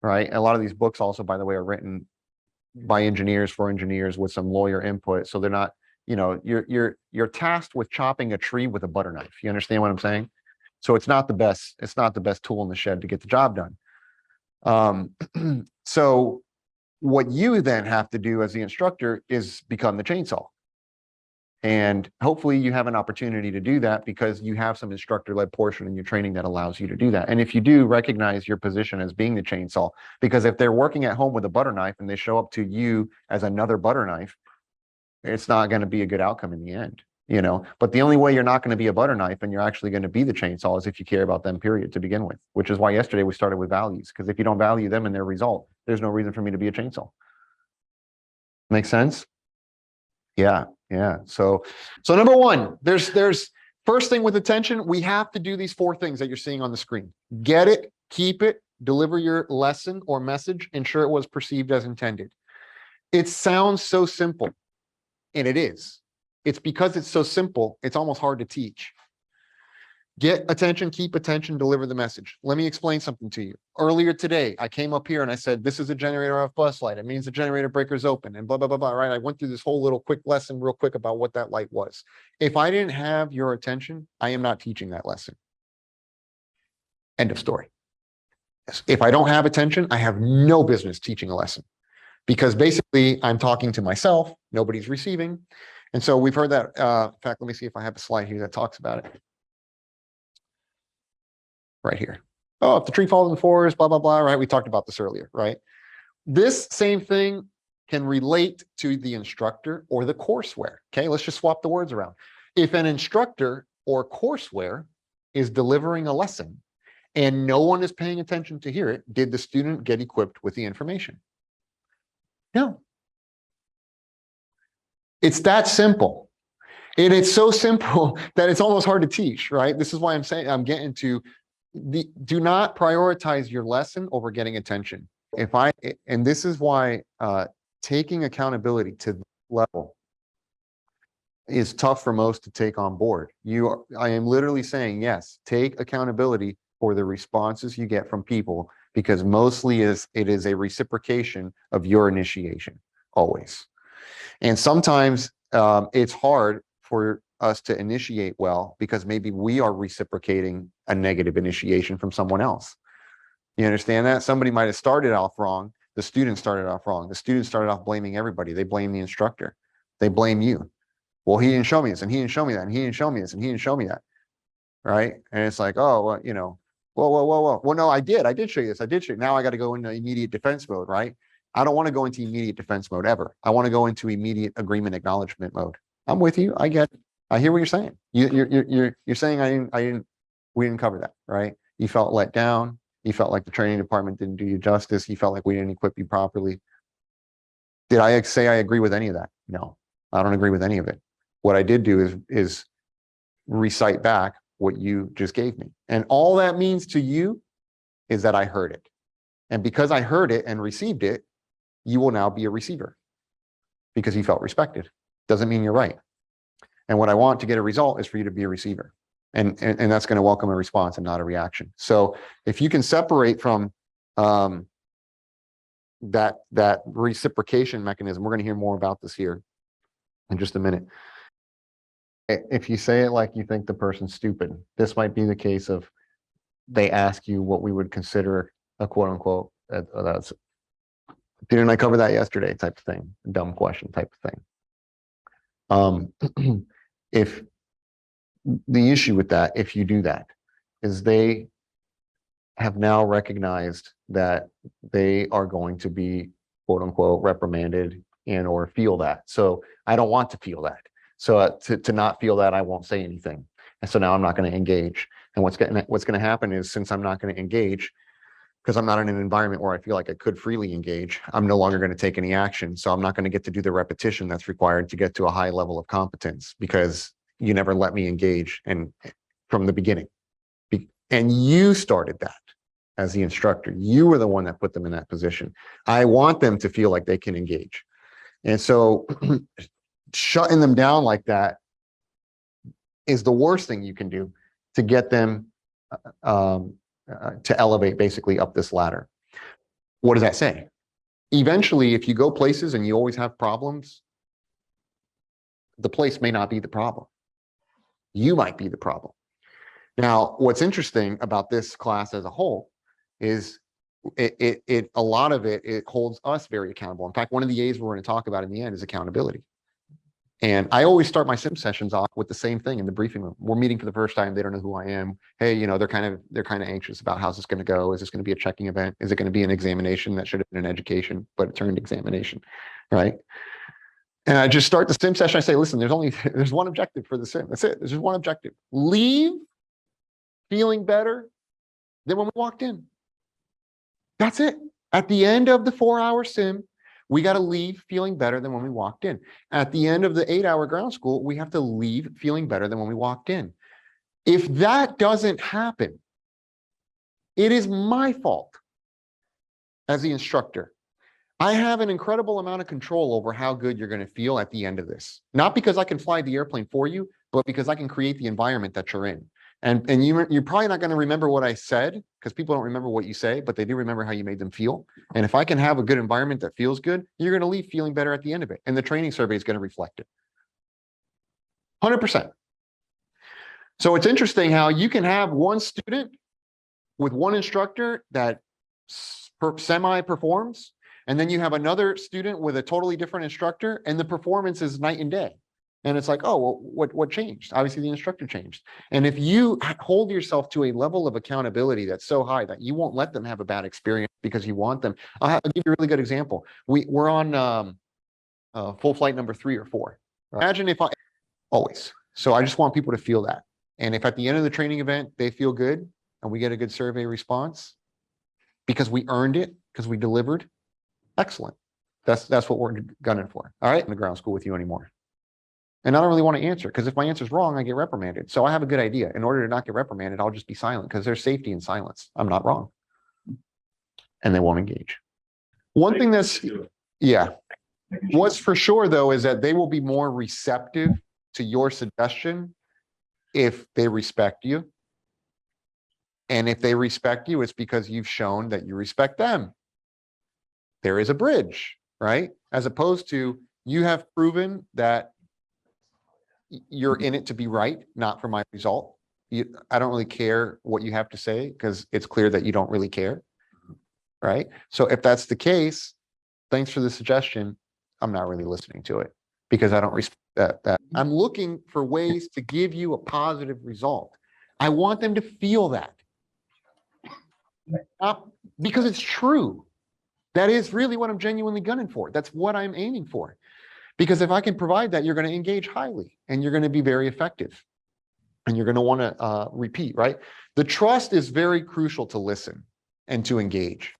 right? A lot of these books also, by the way, are written by engineers for engineers with some lawyer input. So they're not, you're tasked with chopping a tree with a butter knife. You understand what I'm saying? So it's not the best tool in the shed to get the job done. So what you then have to do as the instructor is become the chainsaw. And hopefully you have an opportunity to do that because you have some instructor-led portion in your training that allows you to do that. And if you do, recognize your position as being the chainsaw, because if they're working at home with a butter knife and they show up to you as another butter knife, it's not going to be a good outcome in the end, But the only way you're not going to be a butter knife and you're actually going to be the chainsaw is if you care about them, period, to begin with, which is why yesterday we started with values, because if you don't value them and their result, there's no reason for me to be a chainsaw. Make sense? Yeah. So number one, there's first thing with attention, we have to do these 4 things that you're seeing on the screen. Get it, keep it, deliver your lesson or message, ensure it was perceived as intended. It sounds so simple, and it is. It's because it's so simple, it's almost hard to teach. Get attention, keep attention, deliver the message. Let me explain something to you. Earlier today, I came up here and I said, this is a generator off bus light. It means the generator breaker is open and blah, blah, blah, blah, right? I went through this whole little quick lesson real quick about what that light was. If I didn't have your attention, I am not teaching that lesson. End of story. If I don't have attention, I have no business teaching a lesson because basically I'm talking to myself, nobody's receiving. And so we've heard that, in fact, let me see if I have a slide here that talks about it. Right here. Oh, if the tree falls in the forest, blah, blah, blah, right? We talked about this earlier, right? This same thing can relate to the instructor or the courseware. Okay, let's just swap the words around. If an instructor or courseware is delivering a lesson and no one is paying attention to hear it, did the student get equipped with the information? No. It's that simple. And it's so simple that it's almost hard to teach, right? This is why I'm saying I'm getting to do not prioritize your lesson over getting attention. And this is why taking accountability to the level is tough for most to take on board. I am literally saying, yes, take accountability for the responses you get from people, because mostly it is a reciprocation of your initiation, always. And sometimes it's hard for us to initiate well because maybe we are reciprocating a negative initiation from someone else. You understand that? Somebody might have started off wrong. The student started off wrong. The student started off blaming everybody. They blame the instructor. They blame you. Well, he didn't show me this, and he didn't show me that, and he didn't show me this, and he didn't show me that. Right? And it's like, oh, well, whoa. Well, no, I did show you this. I did show you. Now I got to go into immediate defense mode, right? I don't want to go into immediate defense mode ever. I want to go into immediate agreement acknowledgement mode. I'm with you. I get it. I hear what you're saying. You're saying we didn't cover that, right? You felt let down. You felt like the training department didn't do you justice. You felt like we didn't equip you properly. Did I say I agree with any of that? No, I don't agree with any of it. What I did do is recite back what you just gave me. And all that means to you is that I heard it. And because I heard it and received it, you will now be a receiver because you felt respected. Doesn't mean you're right. And what I want to get a result is for you to be a receiver. And that's going to welcome a response and not a reaction. So if you can separate from that reciprocation mechanism, we're going to hear more about this here in just a minute. If you say it like you think the person's stupid, this might be the case of they ask you what we would consider a quote unquote, that's, didn't I cover that yesterday type of thing, dumb question type of thing. If the issue with that, if you do that, is they have now recognized that they are going to be quote unquote reprimanded and or feel that. So I don't want to feel that. So to not feel that, I won't say anything. And so now I'm not going to engage. And what's going to happen is, since I'm not going to engage, because I'm not in an environment where I feel like I could freely engage, I'm no longer going to take any action. So I'm not going to get to do the repetition that's required to get to a high level of competence, because you never let me engage and from the beginning. And you started that as the instructor. You were the one that put them in that position. I want them to feel like they can engage. And so shutting them down like that is the worst thing you can do to get them to elevate basically up this ladder. What does that say? Eventually, if you go places and you always have problems, the place may not be the problem. You might be the problem. Now, what's interesting about this class as a whole is a lot of it holds us very accountable. In fact, one of the A's we're going to talk about in the end is accountability. And I always start my sim sessions off with the same thing in the briefing room. We're meeting for the first time. They don't know who I am. Hey, you know, they're kind of anxious about how's this going to go? Is this going to be a checking event? Is it going to be an examination that should have been an education, but it turned examination, right? And I just start the sim session. I say, listen, there's one objective for the sim. That's it. There's just one objective. Leave feeling better than when we walked in. That's it. At the end of the 4-hour sim, we got to leave feeling better than when we walked in. At the end of the 8-hour ground school, we have to leave feeling better than when we walked in. If that doesn't happen, it is my fault as the instructor. I have an incredible amount of control over how good you're going to feel at the end of this. Not because I can fly the airplane for you, but because I can create the environment that you're in. And you're probably not going to remember what I said, because people don't remember what you say, but they do remember how you made them feel. And if I can have a good environment that feels good, you're going to leave feeling better at the end of it. And the training survey is going to reflect it. 100%. So it's interesting how you can have one student with one instructor that semi-performs, and then you have another student with a totally different instructor, and the performance is night and day. And it's like, oh, well, what changed? Obviously, the instructor changed. And if you hold yourself to a level of accountability that's so high that you won't let them have a bad experience because you want them. I'll give you a really good example. We're on full flight number 3 or 4. Imagine if always. So I just want people to feel that. And if at the end of the training event, they feel good and we get a good survey response because we earned it, because we delivered, excellent. That's what we're gunning for. All right, in the ground school with you anymore. And I don't really want to answer, because if my answer is wrong, I get reprimanded. So I have a good idea. In order to not get reprimanded, I'll just be silent, because there's safety in silence. I'm not wrong. And they won't engage. One thing that's, yeah. What's for sure, though, is that they will be more receptive to your suggestion if they respect you. And if they respect you, it's because you've shown that you respect them. There is a bridge, right? As opposed to, you have proven that you're in it to be right, not for my result. I don't really care what you have to say, because it's clear that you don't really care, right? So if that's the case, thanks for the suggestion. I'm not really listening to it, because I don't respect that. I'm looking for ways to give you a positive result. I want them to feel that. Because it's true. That is really what I'm genuinely gunning for. That's what I'm aiming for. Because if I can provide that, you're going to engage highly and you're going to be very effective. And you're going to want to repeat, right? The trust is very crucial to listen and to engage.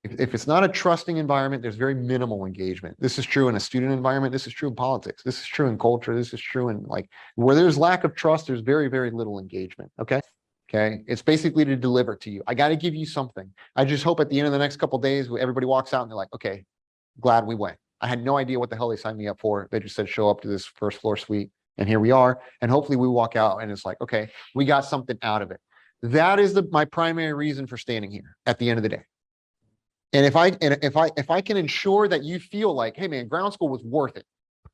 If it's not a trusting environment, there's very minimal engagement. This is true in a student environment. This is true in politics. This is true in culture. This is true in, like, where there's lack of trust, there's very, very little engagement. Okay. Okay. It's basically to deliver to you. I got to give you something. I just hope at the end of the next couple of days, everybody walks out and they're like, okay, glad we went. I had no idea what the hell they signed me up for. They just said, show up to this first floor suite. And here we are. And hopefully we walk out and it's like, okay, we got something out of it. That is my primary reason for standing here at the end of the day. And if I can ensure that you feel like, hey man, ground school was worth it.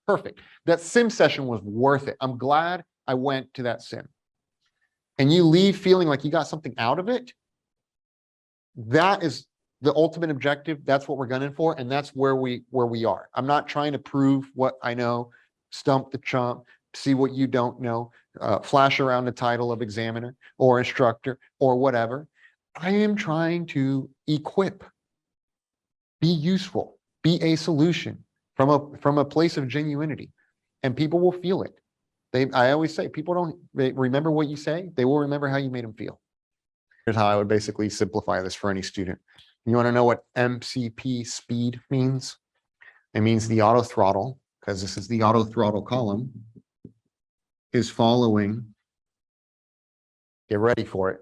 Perfect. That sim session was worth it. I'm glad I went to that sim. And you leave feeling like you got something out of it. That is the ultimate objective. That's what we're gunning for. And that's where we are. I'm not trying to prove what I know, stump the chump, see what you don't know, flash around the title of examiner or instructor or whatever. I am trying to equip, be useful, be a solution from a place of genuinity, and people will feel it. I always say, people don't remember what you say. They will remember how you made them feel. Here's how I would basically simplify this for any student. You want to know what MCP speed means? It means the auto throttle, because this is the auto throttle column, is following, get ready for it.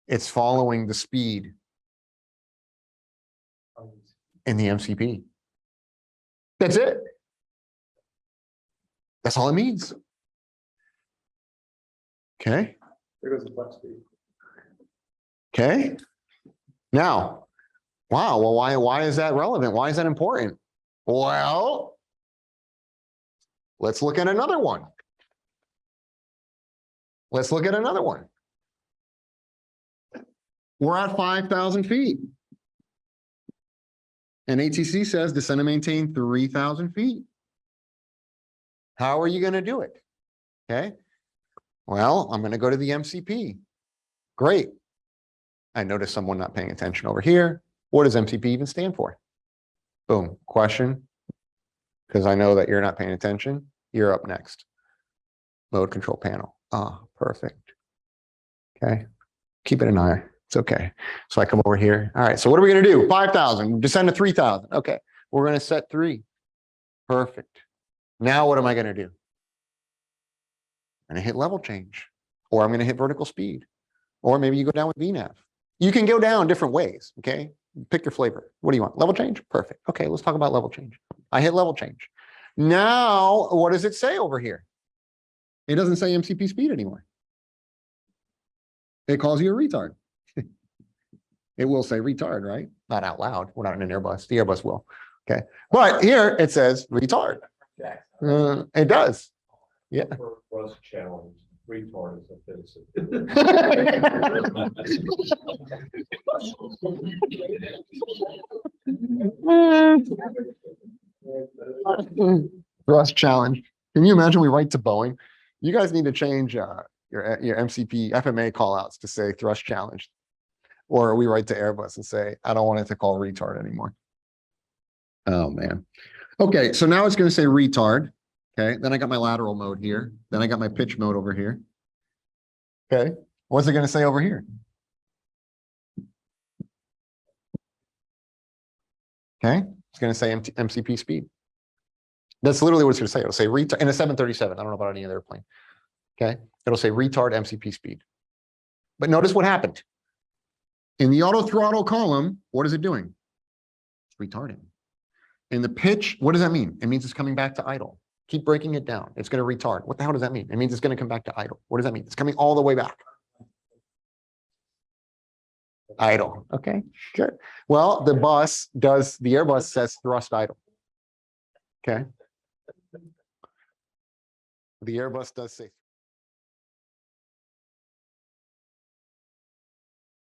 It's following the speed in the MCP. That's it. That's all it means. Okay. There goes the flex speed. Okay. Now, Wow, well, why is that relevant? Why is that important? Well, let's look at another one. Let's look at another one. We're at 5,000 feet. And ATC says descend and maintain 3,000 feet. How are you going to do it? Okay. Well, I'm going to go to the MCP. Great. I noticed someone not paying attention over here. What does MCP even stand for? Boom. Question. Because I know that you're not paying attention. You're up next. Mode control panel. Ah, perfect. Okay. Keep it an eye. It's okay. So I come over here. All right. So what are we going to do? 5,000. Descend to 3,000. Okay. We're going to set 3. Perfect. Now what am I going to do? I'm going to hit level change. Or I'm going to hit vertical speed. Or maybe you go down with VNAV. You can go down different ways. Okay. Pick your flavor. What do you want? Level change? Perfect. Okay. Let's talk about level change. I hit level change. Now, what does it say over here? It doesn't say MCP speed anymore. It calls you a retard. It will say retard, right? Not out loud. We're not in an Airbus. The Airbus will. Okay. But here it says retard. It does. Yeah. For us challenge, retard is offensive. Thrust challenge. Can you imagine we write to Boeing? You guys need to change your MCP FMA callouts to say thrust challenge. Or we write to Airbus and say, I don't want it to call retard anymore. Oh, man. Okay, so now it's going to say retard. Okay, then I got my lateral mode here. Then I got my pitch mode over here. Okay, what's it going to say over here? Okay, it's going to say MCP speed. That's literally what it's going to say. It'll say retard in a 737. I don't know about any other airplane. Okay, it'll say retard MCP speed. But notice what happened. In the auto throttle column, what is it doing? It's retarding. In the pitch, what does that mean? It means it's coming back to idle. Keep breaking it down. It's going to retard. What the hell does that mean? It means it's going to come back to idle. What does that mean? It's coming all the way back. Idle. Okay, good. Well, the Airbus says thrust idle. Okay. The Airbus does say